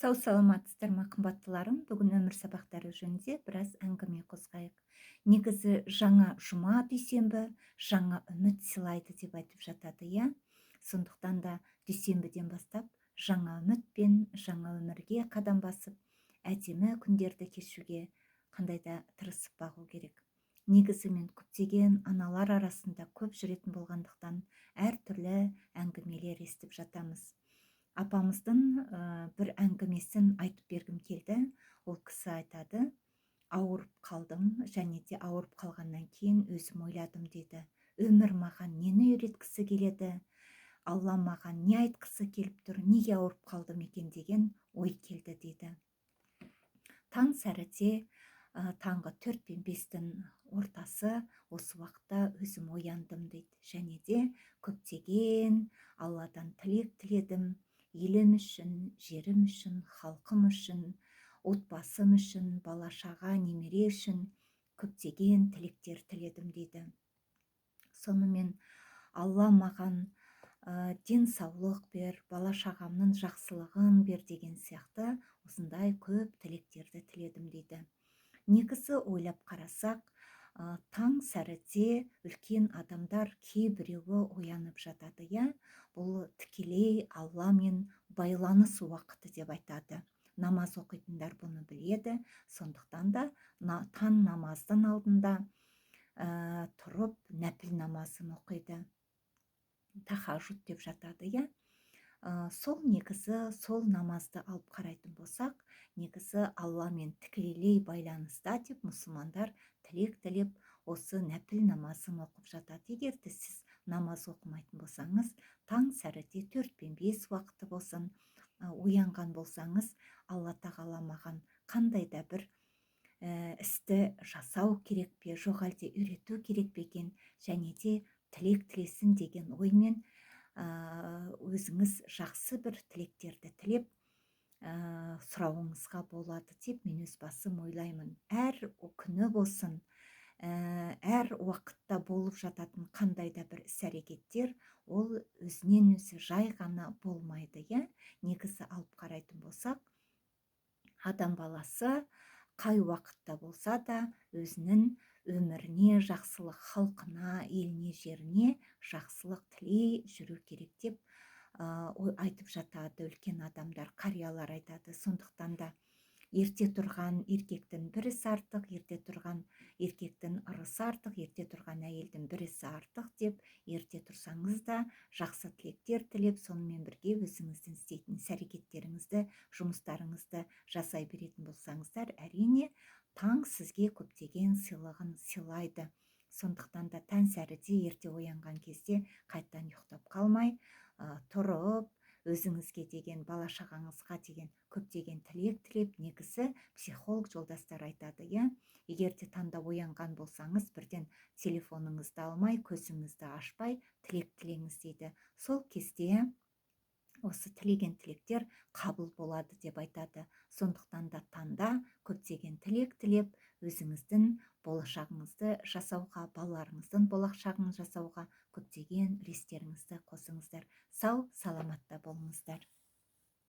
Сау саламатсыздар ма қымбаттыларым, бүгін өмір сабақтары жөнінде біраз әңгіме қозғайық. Негізі жаңа жұма дүйсенбі жаңа үміт сыйлайды деп айтып жатады, иә. Сондықтан да дүйсенбіден бастап жаңа үміт пен жаңа өмірге қадам басып, әдемі күндерді кешуге қандай да тырысып бағу керек. Негізі мен көптеген аналар арасында көп жүретін болғандықтан әртүрлі әңгімелер естіп жатамыз. Апамыздың бір әңгімесін айтып бергім келді. Ол кісі айтады: ауырып қалдым, және де ауырып қалғаннан кейін өзім ойладым дейді. Өмір маған нені үйреткісі келеді? Алла маған не айтқысы келіп тұр? Неге ауырып қалдым екен деген ой келді дейді. Таң сәріде, таңғы 4 пен 5-тің ортасы, осы уақытта өзім ояндым дейді. Және де көптеген Алладан тілек тіледім. Елім үшін, жерім үшін, халқым үшін, отбасым үшін, бала-шаға, немере үшін көптеген тілектер тіледім дейді. Сонымен Алла маған денсаулық бер, бала-шағамның жақсылығын бер деген сияқты осындай көп тілектерді тіледім дейді. Негізі ойлап қарасақ, таң сәріде үлкен адамдар кейбіреуі оянып жатады, иә. Бұл тікелей Алламен байланыс уақыты деп айтады. Намаз оқитындар бұны біледі. Сондықтан да таң намаздың алдында тұрып нәпіл намазын оқиды. Тахажуд деп жатады, иә. Сол негізі, сол намазды алып қарайтын болсақ, негізі Алламен тікелей байланыста деп мұсылмандар тілек тілеп осы нәпіл намазын оқып жатады. Егер де сіз намаз оқымайтын болсаңыз, таң сәріде 4 пен 5 уақыты болсын, оянған болсаңыз, Алла тағала маған қандай да бір істі жасау керек пе, жоқ әлде үйрету керек пе екен, және де тілек тілесін деген оймен өзіңіз жақсы бір тілектерді тілеп сұрауыңызға болады деп мен өз басым ойлаймын. Әр күні болсын, әр уақытта болып жататын қандай да бір іс-әрекеттер, ол өзінен өзі жай ғана болмайды, иә. Негізі алып қарайтын болсақ, адам баласы қай уақытта болса да өзінің өміріне жақсылық, халқына, еліне, жеріне жақсылық тілей жүру керек деп айтып жатады үлкен адамдар, қариялар айтады. Сондықтан да ерте тұрған еркектің бір ісі артық, ерте тұрған еркектің ырысы артық, ерте тұрған әйелдің бір ісі артық деп, ерте тұрсаңыз да жақсы тілектер тілеп, сонымен бірге өзіңіздің істейтін іс-әрекеттеріңізді, жұмыстарыңызды жасай беретін болсаңыздар, әрине таң сізге көптеген сыйлығын сыйлайды. Сондықтан да таң сәріде ерте оянған кезде қайттан ұйықтап қалмай, тұрып, өзіңізге деген, бала-шағаңызға деген көптеген тілек тілеп, негізі психолог жолдастар айтады, иә. Егер де таңда оянған болсаңыз, бірден телефоныңызды алмай, көзіңізді ашпай, тілек тілеңіз дейді. Сол кезде осы тілеген тілектер қабыл болады деп айтады. Сондықтан да таңда көптеген тілек тілеп, өзіңіздің болашағыңызды жасауға, балаларыңыздың болашағын жасауға көптеген үлестеріңізді қосыңыздар. Сау, саламатта болыңыздар.